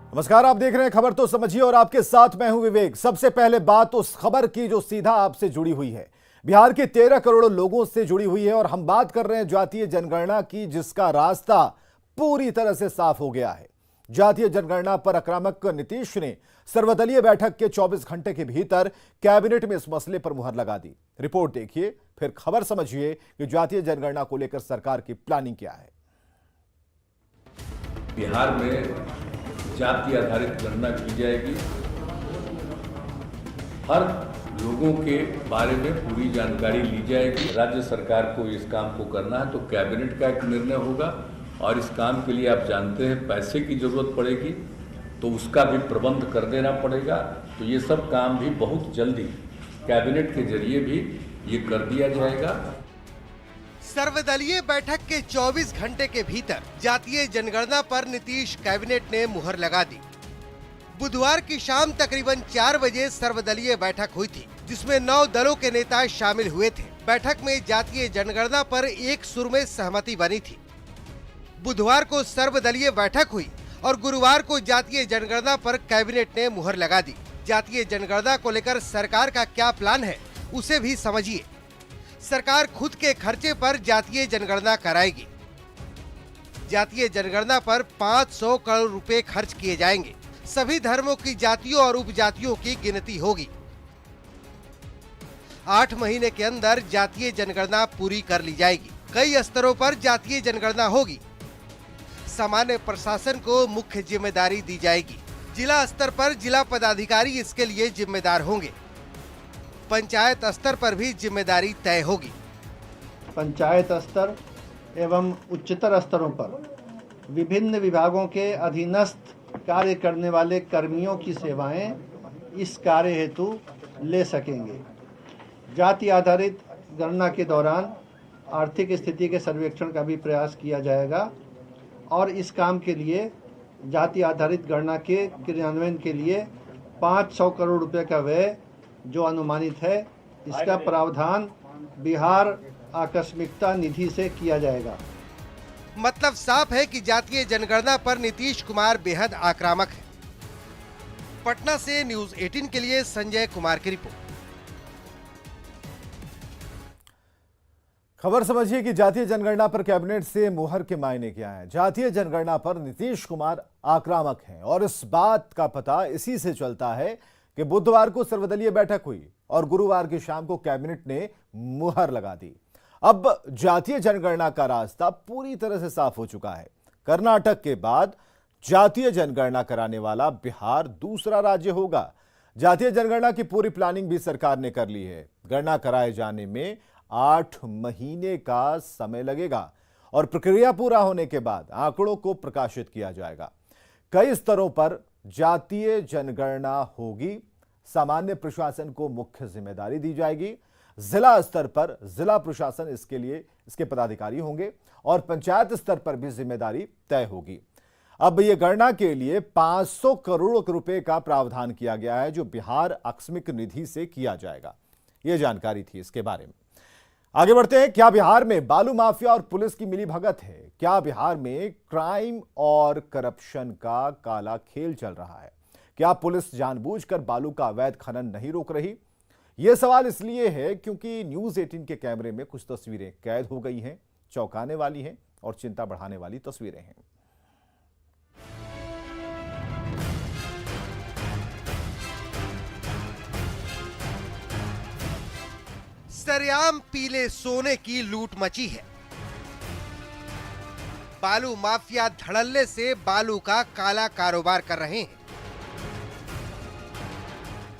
नमस्कार, आप देख रहे हैं खबर तो समझिए और आपके साथ मैं हूं विवेक। सबसे पहले बात उस खबर की जो सीधा आपसे जुड़ी हुई है, बिहार के 13 करोड़ लोगों से जुड़ी हुई है और हम बात कर रहे हैं जातीय जनगणना की, जिसका रास्ता पूरी तरह से साफ हो गया है। जातीय जनगणना पर आक्रामक नीतीश ने सर्वदलीय बैठक के 24 घंटे के भीतर कैबिनेट में इस मसले पर मुहर लगा दी। रिपोर्ट देखिए, फिर खबर समझिए कि जातीय जनगणना को लेकर सरकार की प्लानिंग क्या है। बिहार में जाति आधारित गणना की जाएगी। हर लोगों के बारे में पूरी जानकारी ली जाएगी। राज्य सरकार को इस काम को करना है तो कैबिनेट का एक निर्णय होगा और इस काम के लिए आप जानते हैं पैसे की जरूरत पड़ेगी, तो उसका भी प्रबंध कर देना पड़ेगा। तो ये सब काम भी बहुत जल्दी कैबिनेट के जरिए भी ये कर दिया जाएगा। सर्वदलीय बैठक के 24 घंटे के भीतर जातीय जनगणना पर नीतीश कैबिनेट ने मुहर लगा दी। बुधवार की शाम तकरीबन 4 बजे सर्वदलीय बैठक हुई थी, जिसमें 9 दलों के नेता शामिल हुए थे। बैठक में जातीय जनगणना पर एक सुर में सहमति बनी थी। बुधवार को सर्वदलीय बैठक हुई और गुरुवार को जातीय जनगणना पर कैबिनेट ने मुहर लगा दी। जातीय जनगणना को लेकर सरकार का क्या प्लान है, उसे भी समझिए। सरकार खुद के खर्चे पर जातीय जनगणना कराएगी। जातीय जनगणना पर 500 करोड़ रुपए खर्च किए जाएंगे। सभी धर्मों की जातियों और उपजातियों की गिनती होगी। 8 महीने के अंदर जातीय जनगणना पूरी कर ली जाएगी। कई स्तरों पर जातीय जनगणना होगी। सामान्य प्रशासन को मुख्य जिम्मेदारी दी जाएगी। जिला स्तर पर जिला पदाधिकारी इसके लिए जिम्मेदार होंगे। पंचायत स्तर पर भी जिम्मेदारी तय होगी। पंचायत स्तर एवं उच्चतर स्तरों पर विभिन्न विभागों के अधीनस्थ कार्य करने वाले कर्मियों की सेवाएं इस कार्य हेतु ले सकेंगे। जाति आधारित गणना के दौरान आर्थिक स्थिति के सर्वेक्षण का भी प्रयास किया जाएगा और इस काम के लिए जाति आधारित गणना के क्रियान्वयन के लिए 500 करोड़ रुपए का व्यय जो अनुमानित है, इसका प्रावधान बिहार आकस्मिकता निधि से किया जाएगा। मतलब साफ है कि जातीय जनगणना पर नीतीश कुमार बेहद आक्रामक है। पटना से न्यूज़ 18 के लिए संजय कुमार की रिपोर्ट। खबर समझिए कि जातीय जनगणना पर कैबिनेट से मुहर के मायने क्या है। जातीय जनगणना पर नीतीश कुमार आक्रामक हैं और इस बात का पता इसी से चलता है कि बुधवार को सर्वदलीय बैठक हुई और गुरुवार की शाम को कैबिनेट ने मुहर लगा दी। अब जातीय जनगणना का रास्ता पूरी तरह से साफ हो चुका है। कर्नाटक के बाद जातीय जनगणना कराने वाला बिहार दूसरा राज्य होगा। जातीय जनगणना की पूरी प्लानिंग भी सरकार ने कर ली है। गणना कराए जाने में 8 महीने का समय लगेगा और प्रक्रिया पूरा होने के बाद आंकड़ों को प्रकाशित किया जाएगा। कई स्तरों पर जातीय जनगणना होगी। सामान्य प्रशासन को मुख्य जिम्मेदारी दी जाएगी। जिला स्तर पर जिला प्रशासन इसके पदाधिकारी होंगे और पंचायत स्तर पर भी जिम्मेदारी तय होगी। अब यह गणना के लिए 500 करोड़ रुपए का प्रावधान किया गया है, जो बिहार आकस्मिक निधि से किया जाएगा। यह जानकारी थी इसके बारे में। आगे बढ़ते हैं। क्या बिहार में बालू माफिया और पुलिस की मिलीभगत है? क्या बिहार में क्राइम और करप्शन का काला खेल चल रहा है? क्या पुलिस जानबूझकर बालू का अवैध खनन नहीं रोक रही? यह सवाल इसलिए है क्योंकि न्यूज़ 18 के कैमरे में कुछ तस्वीरें कैद हो गई हैं। चौंकाने वाली हैं और चिंता बढ़ाने वाली तस्वीरें हैं। सरेआम पीले सोने की लूट मची है। बालू माफिया धड़ल्ले से बालू का काला कारोबार कर रहे हैं।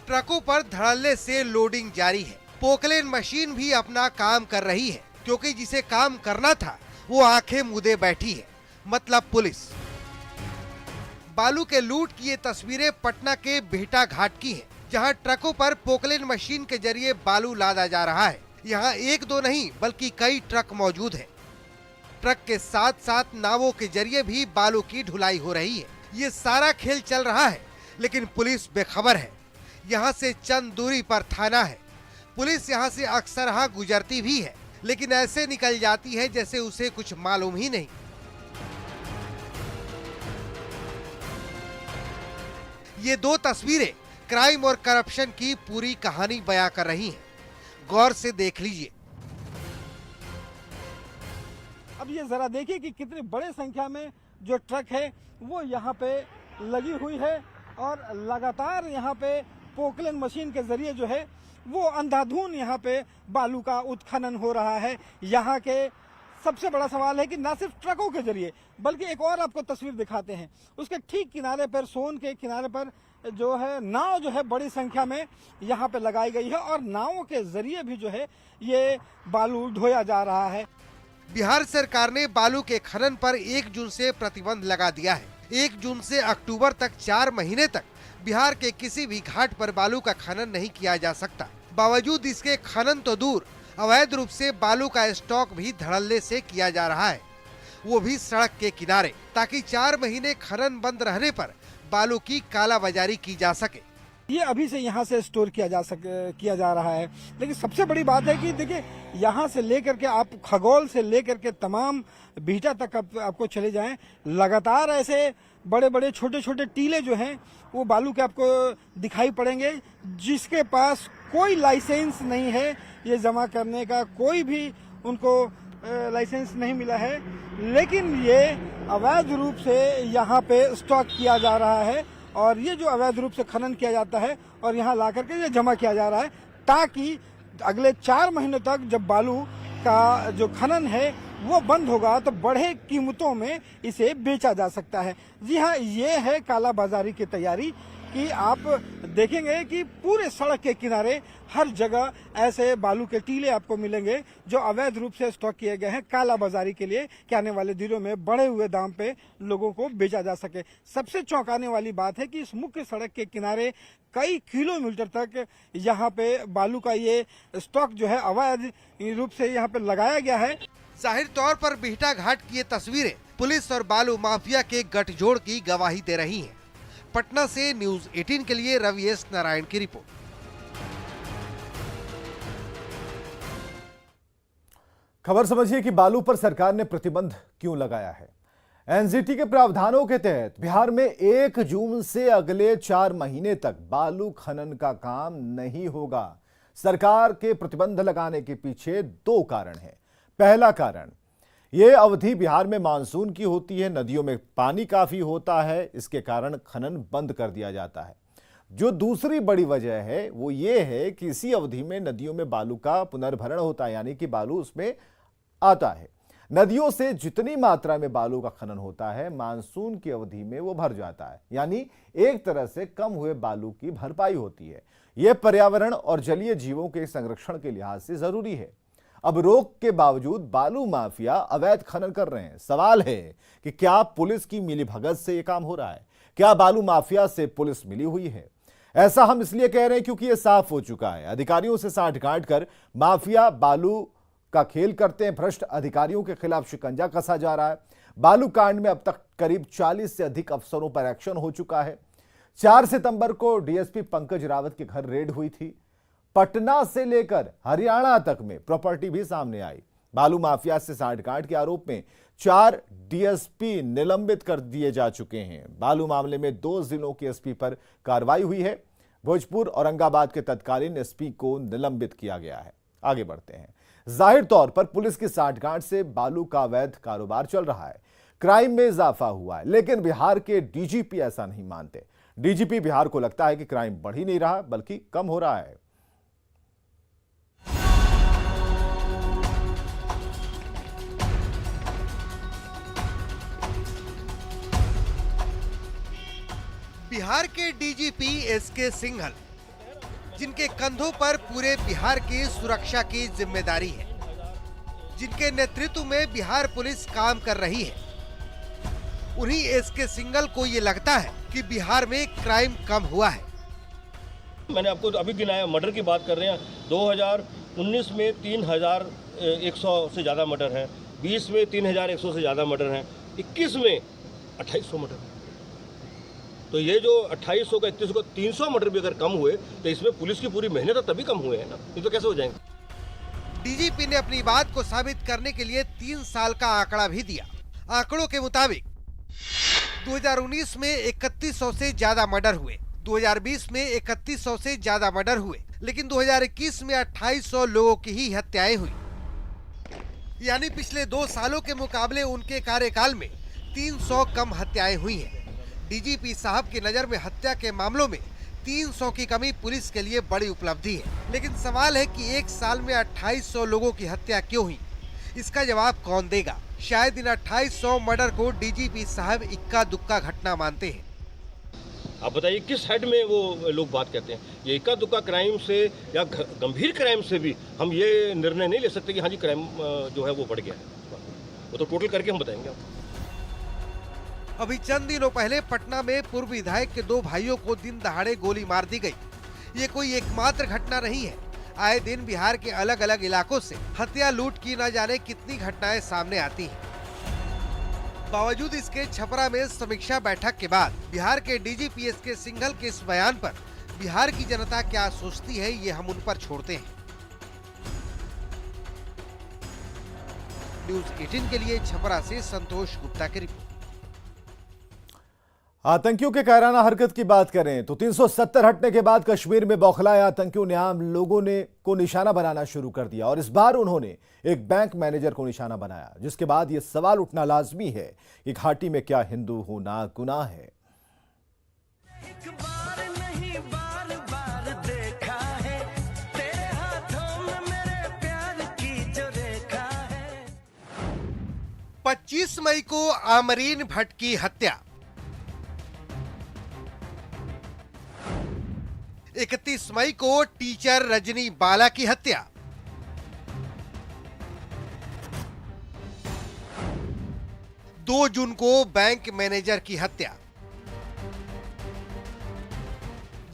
ट्रकों पर धड़ल्ले से लोडिंग जारी है। पोकलेन मशीन भी अपना काम कर रही है, क्योंकि जिसे काम करना था वो आंखें मूंदे बैठी है, मतलब पुलिस। बालू के लूट की ये तस्वीरें पटना के बिहटा घाट की हैं, जहां ट्रकों पर पोकलेन मशीन के जरिए बालू लादा जा रहा है। यहाँ एक दो नहीं बल्कि कई ट्रक मौजूद हैं। ट्रक के साथ साथ नावों के जरिए भी बालू की ढुलाई हो रही है। ये सारा खेल चल रहा है, लेकिन पुलिस बेखबर है। यहाँ से चंद दूरी पर थाना है। पुलिस यहाँ से अक्सर गुजरती भी है, लेकिन ऐसे निकल जाती है जैसे उसे कुछ मालूम ही नहीं। ये दो तस्वीरें क्राइम और करप्शन की पूरी कहानी बयां कर रही हैं। गौर से देख लीजिए। अब ये जरा देखिए कि कितनी बड़ी संख्या में जो ट्रक है वो यहाँ पे लगी हुई है और लगातार यहाँ पे पोकलेन मशीन के जरिए जो है वो अंधाधुंध यहाँ पे बालू का उत्खनन हो रहा है। यहाँ के सबसे बड़ा सवाल है कि न सिर्फ ट्रकों के जरिए बल्कि एक और आपको तस्वीर दिखाते हैं, उसके ठीक किनारे पर सोन के किनारे पर जो है नाव जो है बड़ी संख्या में यहाँ पे लगाई गई है और नावों के जरिए भी जो है ये बालू ढोया जा रहा है। बिहार सरकार ने बालू के खनन पर 1 जून से प्रतिबंध लगा दिया है। 1 जून से अक्टूबर तक 4 महीने तक बिहार के किसी भी घाट पर बालू का खनन नहीं किया जा सकता। बावजूद इसके खनन तो दूर, अवैध रूप से बालू का स्टॉक भी धड़ल्ले से किया जा रहा है, वो भी सड़क के किनारे, ताकि 4 महीने खनन बंद रहने पर बालू की कालाबाजारी की जा सके। ये अभी से यहाँ से स्टोर किया जा रहा है। लेकिन सबसे बड़ी बात है कि देखिए यहाँ से लेकर के आप खगोल से लेकर के तमाम बीटा तक आपको चले जाएं, लगातार ऐसे बड़े बड़े छोटे छोटे टीले जो हैं वो बालू के आपको दिखाई पड़ेंगे, जिसके पास कोई लाइसेंस नहीं है ये जमा करने का, कोई भी उनको लाइसेंस नहीं मिला है, लेकिन ये अवैध रूप से यहाँ पे स्टॉक किया जा रहा है और ये जो अवैध रूप से खनन किया जाता है और यहाँ ला करके ये जमा किया जा रहा है, ताकि अगले 4 महीनों तक जब बालू का जो खनन है वो बंद होगा तो बढ़े कीमतों में इसे बेचा जा सकता है। जी हाँ, ये है काला बाजारी की तैयारी कि आप देखेंगे कि पूरे सड़क के किनारे हर जगह ऐसे बालू के टीले आपको मिलेंगे जो अवैध रूप से स्टॉक किए गए हैं काला बाजारी के लिए, कि आने वाले दिनों में बढ़े हुए दाम पे लोगों को बेचा जा सके। सबसे चौंकाने वाली बात है कि इस मुख्य सड़क के किनारे कई किलोमीटर तक यहाँ पे बालू का ये स्टॉक जो है अवैध रूप से यहाँ पे लगाया गया है। जाहिर तौर पर बिहटा घाट की ये तस्वीरें पुलिस और बालू माफिया के गठजोड़ की गवाही दे रही हैं। पटना से न्यूज 18 के लिए रवि एस नारायण की रिपोर्ट। खबर समझिए कि बालू पर सरकार ने प्रतिबंध क्यों लगाया है। एनजीटी के प्रावधानों के तहत बिहार में 1 जून से अगले 4 महीने तक बालू खनन का काम नहीं होगा। सरकार के प्रतिबंध लगाने के पीछे 2 कारण हैं। पहला कारण, ये अवधि बिहार में मानसून की होती है, नदियों में पानी काफी होता है, इसके कारण खनन बंद कर दिया जाता है। जो दूसरी बड़ी वजह है वो ये है कि इसी अवधि में नदियों में बालू का पुनर्भरण होता है, यानी कि बालू उसमें आता है। नदियों से जितनी मात्रा में बालू का खनन होता है मानसून की अवधि में वो भर जाता है, यानी एक तरह से कम हुए बालू की भरपाई होती है। यह पर्यावरण और जलीय जीवों के संरक्षण के लिहाज से जरूरी है। अब रोक के बावजूद बालू माफिया अवैध खनन कर रहे हैं। सवाल है कि क्या पुलिस की मिलीभगत से यह काम हो रहा है? क्या बालू माफिया से पुलिस मिली हुई है? ऐसा हम इसलिए कह रहे हैं क्योंकि यह साफ हो चुका है। अधिकारियों से साठगांठ कर माफिया बालू का खेल करते हैं। भ्रष्ट अधिकारियों के खिलाफ शिकंजा कसा जा रहा है। बालू कांड में अब तक करीब 40 से अधिक अफसरों पर एक्शन हो चुका है। 4 सितंबर को डीएसपी पंकज रावत के घर रेड हुई थी। पटना से लेकर हरियाणा तक में प्रॉपर्टी भी सामने आई। बालू माफिया से साठगांठ के आरोप में 4 डीएसपी निलंबित कर दिए जा चुके हैं। बालू मामले में 2 जिलों के एसपी पर कार्रवाई हुई है। भोजपुर, औरंगाबाद के तत्कालीन एसपी को निलंबित किया गया है। आगे बढ़ते हैं। जाहिर तौर पर पुलिस की साठगांठ से बालू का अवैध कारोबार चल रहा है, क्राइम में इजाफा हुआ है, लेकिन बिहार के डीजीपी ऐसा नहीं मानते। डीजीपी बिहार को लगता है कि क्राइम बढ़ ही नहीं रहा बल्कि कम हो रहा है। बिहार के डीजीपी एसके सिंघल, जिनके कंधों पर पूरे बिहार की सुरक्षा की जिम्मेदारी है, जिनके नेतृत्व में बिहार पुलिस काम कर रही है, उन्हीं एसके सिंघल को ये लगता है कि बिहार में क्राइम कम हुआ है। मैंने आपको अभी गिनाया, मर्डर की बात कर रहे हैं। 2019 में 3100 से ज़्यादा मर्डर हैं, 20 में 3100 से ज़्यादा मर्डर हैं, 21 में 2800 मर्डर। तो ये जो 2800 का 3100 का 300 मर्डर भी अगर कम हुए तो इसमें पुलिस की पूरी मेहनत तभी कम हुए हैं ना, ये तो कैसे हो जाएंगे। डीजीपी ने अपनी बात को साबित करने के लिए 3 साल का आंकड़ा भी दिया। आंकड़ों के मुताबिक 2019 में 3100 से ज्यादा मर्डर हुए, 2020 में 3100 से ज्यादा मर्डर हुए, लेकिन 2021 में 2800 लोगों की ही हत्याएं हुई। यानी पिछले 2 सालों के मुकाबले उनके कार्यकाल में 300 कम हत्याएं हुई हैं। डीजीपी साहब की नजर में हत्या के मामलों में 300 की कमी पुलिस के लिए बड़ी उपलब्धि है। लेकिन सवाल है कि एक साल में 2800 लोगों की हत्या क्यों हुई? इसका जवाब कौन देगा? शायद इन 2800 मर्डर को डीजीपी साहब इक्का दुक्का घटना मानते हैं। आप बताइए किस हेड में वो लोग बात कहते हैं? ये इक्का दुक्का क्राइम से या गंभीर क्राइम से भी हम ये निर्णय नहीं ले सकते कि हाँ जी क्राइम जो है वो बढ़ गया है। वो तो टोटल करके हम बताएंगे आपको। अभी चंद दिनों पहले पटना में पूर्व विधायक के 2 भाइयों को दिन दहाड़े गोली मार दी गई। ये कोई एकमात्र घटना नहीं है। आए दिन बिहार के अलग अलग इलाकों से हत्या लूट की न जाने कितनी घटनाएं सामने आती हैं। बावजूद इसके छपरा में समीक्षा बैठक के बाद बिहार के डीजीपीएस के सिंघल के इस बयान पर बिहार की जनता क्या सोचती है, ये हम उन पर छोड़ते हैं। न्यूज़ 18 के लिए छपरा से संतोष गुप्ता की रिपोर्ट। आतंकियों के कायराना हरकत की बात करें तो 370 हटने के बाद कश्मीर में बौखलाए आतंकियों ने आम लोगों को निशाना बनाना शुरू कर दिया और इस बार उन्होंने एक बैंक मैनेजर को निशाना बनाया, जिसके बाद यह सवाल उठना लाजमी है कि घाटी में क्या हिंदू होना गुनाह है। एक बार नहीं बार बार देखा है तेरे हाथों में मेरे प्यार की जो रेखा है। 25 मई को आमरीन भट्ट की हत्या, 31 मई को टीचर रजनी बाला की हत्या, 2 जून को बैंक मैनेजर की हत्या।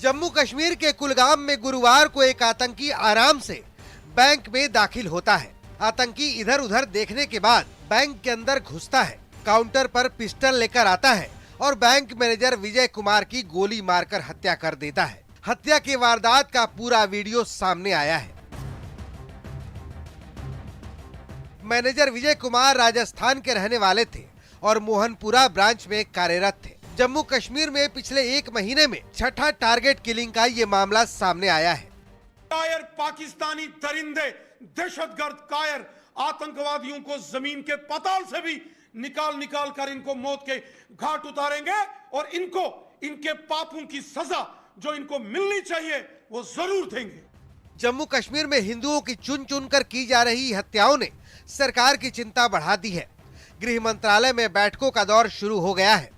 जम्मू कश्मीर के कुलगाम में गुरुवार को एक आतंकी आराम से बैंक में दाखिल होता है। आतंकी इधर उधर देखने के बाद बैंक के अंदर घुसता है, काउंटर पर पिस्टल लेकर आता है और बैंक मैनेजर विजय कुमार की गोली मारकर हत्या कर देता है। हत्या की वारदात का पूरा वीडियो सामने आया है। मैनेजर विजय कुमार राजस्थान के रहने वाले थे और मोहनपुरा ब्रांच में कार्यरत थे। जम्मू कश्मीर में पिछले 1 महीने में 6ठा टारगेट किलिंग का ये मामला सामने आया है। कायर पाकिस्तानी दरिंदे, दहशतगर्द कायर आतंकवादियों को जमीन के पाताल से भी निकाल कर इनको मौत के घाट उतारेंगे और इनको इनके पापों की सजा जो इनको मिलनी चाहिए वो जरूर देंगे। जम्मू कश्मीर में हिंदुओं की चुन चुन कर की जा रही हत्याओं ने सरकार की चिंता बढ़ा दी है। गृह मंत्रालय में बैठकों का दौर शुरू हो गया है।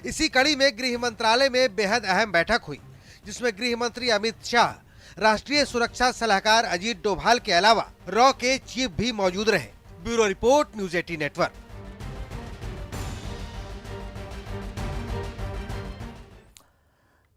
इसी कड़ी में गृह मंत्रालय में बेहद अहम बैठक हुई, जिसमें गृह मंत्री अमित शाह, राष्ट्रीय सुरक्षा सलाहकार अजीत डोभाल के अलावा रॉ के चीफ भी मौजूद रहे। Bureau report, news 18 network.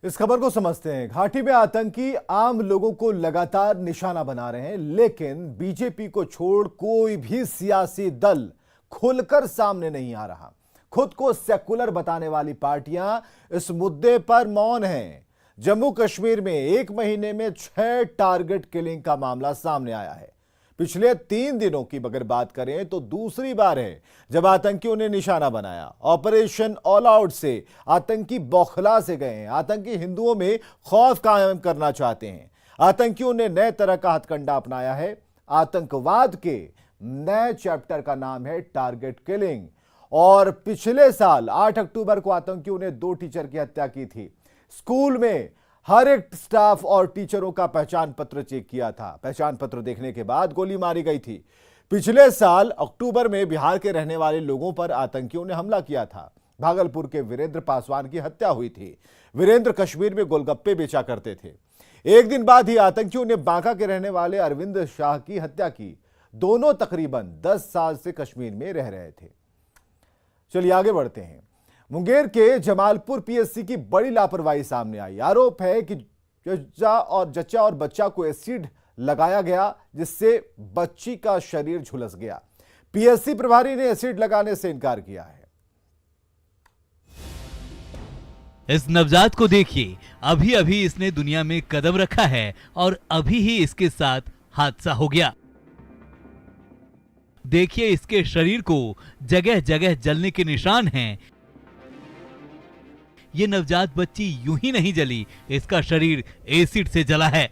इस खबर को समझते हैं। घाटी में आतंकी आम लोगों को लगातार निशाना बना रहे हैं, लेकिन बीजेपी को छोड़ कोई भी सियासी दल खुलकर सामने नहीं आ रहा। खुद को सेकुलर बताने वाली पार्टियां इस मुद्दे पर मौन हैं। जम्मू कश्मीर में 1 महीने में 6 टारगेट किलिंग का मामला सामने आया है। पिछले 3 दिनों की अगर बात करें तो दूसरी बार है जब आतंकियों ने निशाना बनाया। ऑपरेशन ऑल आउट से आतंकी बौखला से गए हैं। आतंकी हिंदुओं में खौफ कायम करना चाहते हैं। आतंकियों ने नए तरह का हथकंडा अपनाया है। आतंकवाद के नए चैप्टर का नाम है टारगेट किलिंग। और पिछले साल 8 अक्टूबर को आतंकियों ने 2 टीचर की हत्या की थी। स्कूल में हर एक स्टाफ और टीचरों का पहचान पत्र चेक किया था। पहचान पत्र देखने के बाद गोली मारी गई थी। पिछले साल अक्टूबर में बिहार के रहने वाले लोगों पर आतंकियों ने हमला किया था। भागलपुर के वीरेंद्र पासवान की हत्या हुई थी। वीरेंद्र कश्मीर में गोलगप्पे बेचा करते थे। एक दिन बाद ही आतंकियों ने बांका के रहने वाले अरविंद शाह की हत्या की। दोनों तकरीबन 10 साल से कश्मीर में रह रहे थे। चलिए आगे बढ़ते हैं। मुंगेर के जमालपुर पीएससी की बड़ी लापरवाही सामने आई। आरोप है कि जच्चा और बच्चा को एसिड लगाया गया, जिससे बच्ची का शरीर झुलस गया। पीएससी प्रभारी ने एसिड लगाने से इनकार किया है। इस नवजात को देखिए, अभी अभी इसने दुनिया में कदम रखा है और अभी ही इसके साथ हादसा हो गया। देखिए, इसके शरीर को जगह जगह जलने के निशान हैं। ये नवजात बच्ची यूं ही नहीं जली, इसका शरीर एसिड से जला है।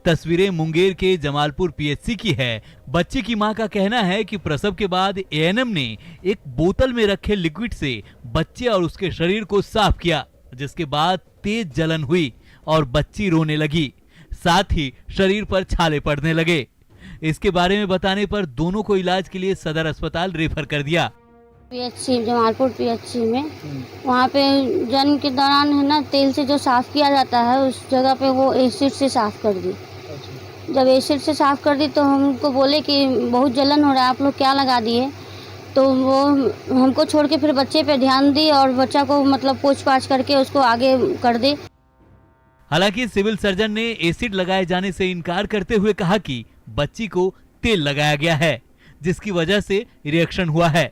तस्वीरें मुंगेर के जमालपुर पीएचसी की है। बच्चे की मां का कहना है कि प्रसव के बाद एएनएम ने एक बोतल में रखे लिक्विड से बच्चे और उसके शरीर को साफ किया, जिसके बाद तेज जलन हुई और बच्ची रोने लगी, साथ ही शरीर पर छाले पड़ने लगे। इसके बारे में बताने पर दोनों को इलाज के लिए सदर अस्पताल रेफर कर दिया। पीएचसी जमालपुर पीएचसी में वहाँ पे जन्म के दौरान है ना, तेल से जो साफ किया जाता है उस जगह पे वो एसिड से साफ कर दी। जब एसिड से साफ कर दी तो हमको बोले कि बहुत जलन हो रहा है, आप लोग क्या लगा दिए। तो वो हमको छोड़ के फिर बच्चे पे ध्यान दी और बच्चा को मतलब पूछ पाछ करके उसको आगे कर दी। हालांकि सिविल सर्जन ने एसिड लगाए जाने से इनकार करते हुए कहा कि बच्ची को तेल लगाया गया है, जिसकी वजह से रिएक्शन हुआ है।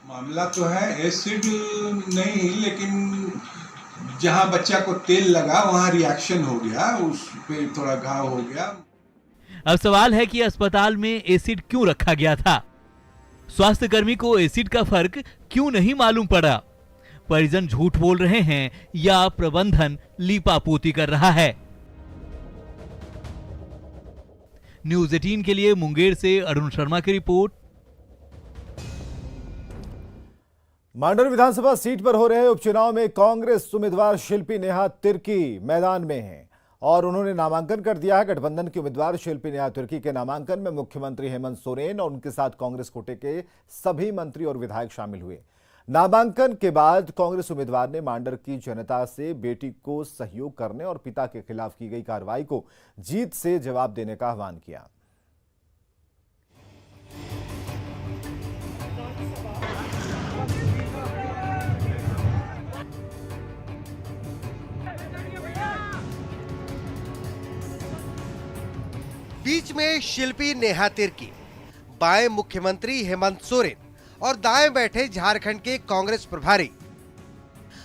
मामला तो है एसिड नहीं, लेकिन जहां बच्चा को तेल लगा वहां रिएक्शन हो गया, उस पे थोड़ा घाव हो गया। अब सवाल है कि अस्पताल में एसिड क्यों रखा गया था? स्वास्थ्य कर्मी को एसिड का फर्क क्यों नहीं मालूम पड़ा? परिजन झूठ बोल रहे हैं या प्रबंधन लीपापोती कर रहा है? न्यूज 18 के लिए मुंगेर से अरुण शर्मा की रिपोर्ट। मांडर विधानसभा सीट पर हो रहे उपचुनाव में कांग्रेस उम्मीदवार शिल्पी नेहा तिर्की मैदान में हैं और उन्होंने नामांकन कर दिया है। गठबंधन की उम्मीदवार शिल्पी नेहा तिर्की के नामांकन में मुख्यमंत्री हेमंत सोरेन और उनके साथ कांग्रेस कोटे के सभी मंत्री और विधायक शामिल हुए। नामांकन के बाद कांग्रेस उम्मीदवार ने मांडर की जनता से बेटी को सहयोग करने और पिता के खिलाफ की गई कार्रवाई को जीत से जवाब देने का आह्वान किया। बीच में शिल्पी नेहा तिर्की, बाएं मुख्यमंत्री हेमंत सोरेन और दाएं बैठे झारखंड के कांग्रेस प्रभारी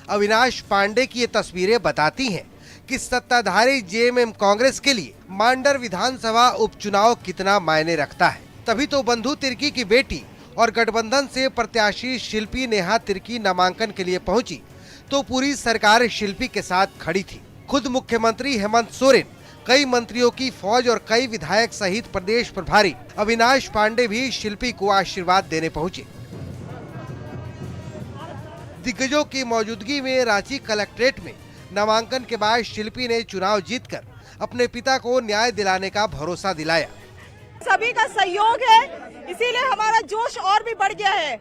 अविनाश पांडे की ये तस्वीरें बताती हैं कि सत्ताधारी जेएमएम कांग्रेस के लिए मांडर विधानसभा उपचुनाव कितना मायने रखता है। तभी तो बंधु तिर्की की बेटी और गठबंधन से प्रत्याशी शिल्पी नेहा तिर्की नामांकन के लिए पहुंची तो पूरी सरकार शिल्पी के साथ खड़ी थी। खुद मुख्यमंत्री हेमंत सोरेन, कई मंत्रियों की फौज और कई विधायक सहित प्रदेश प्रभारी अविनाश पांडे भी शिल्पी को आशीर्वाद देने पहुंचे। दिग्गजों की मौजूदगी में रांची कलेक्ट्रेट में नामांकन के बाद शिल्पी ने चुनाव जीतकर अपने पिता को न्याय दिलाने का भरोसा दिलाया। सभी का सहयोग है, इसीलिए हमारा जोश और भी बढ़ गया है।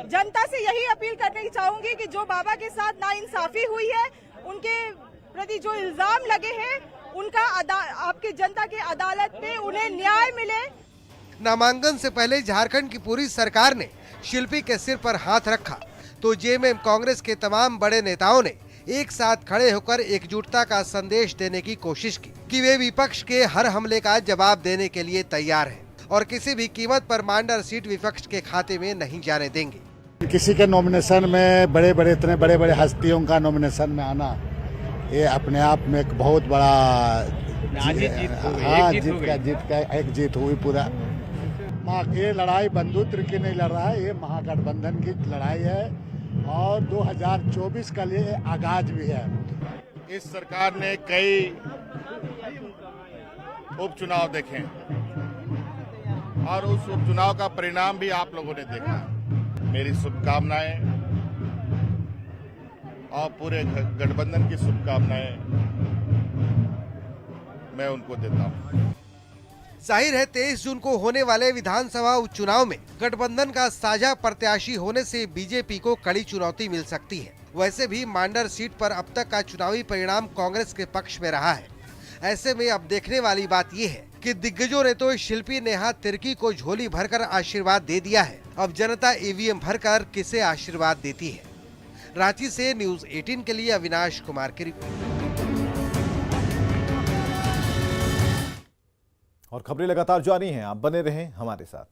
जनता से यही अपील करने चाहूंगी कि जो बाबा के साथ नाइंसाफी हुई है, उनके प्रति जो इल्जाम लगे हैं, उनका आपकी जनता की अदालत में उन्हें न्याय मिले। नामांकन से पहले झारखंड की पूरी सरकार ने शिल्पी के सिर पर हाथ रखा तो जेएमएम कांग्रेस के तमाम बड़े नेताओं ने एक साथ खड़े होकर एकजुटता का संदेश देने की कोशिश की कि वे विपक्ष के हर हमले का जवाब देने के लिए तैयार हैं और किसी भी कीमत पर मांडर सीट विपक्ष के खाते में नहीं जाने देंगे। किसी के नॉमिनेशन में इतने बड़े बड़े हस्तियों का नॉमिनेशन में आना, ये अपने आप में एक बहुत बड़ा जीत हुई पूरा। ये लड़ाई बंधु तिर्की नहीं लड़ रहा है, ये महागठबंधन की लड़ाई है और 2024 का लिए आगाज भी है। इस सरकार ने कई उपचुनाव देखे और उस उपचुनाव का परिणाम भी आप लोगों ने देखा। मेरी शुभकामनाएं और पूरे गठबंधन की शुभकामनाएं मैं उनको देता हूं। जाहिर है 23 जून को होने वाले विधानसभा उपचुनाव में गठबंधन का साझा प्रत्याशी होने से बीजेपी को कड़ी चुनौती मिल सकती है। वैसे भी मांडर सीट पर अब तक का चुनावी परिणाम कांग्रेस के पक्ष में रहा है। ऐसे में अब देखने वाली बात ये है कि दिग्गजों ने तो शिल्पी नेहा तिर्की को झोली भरकर आशीर्वाद दे दिया है, अब जनता ईवीएम भरकर किसे आशीर्वाद देती है। रांची से न्यूज 18 के लिए अविनाश कुमार की रिपोर्ट। और खबरें लगातार जारी हैं, आप बने रहें हमारे साथ।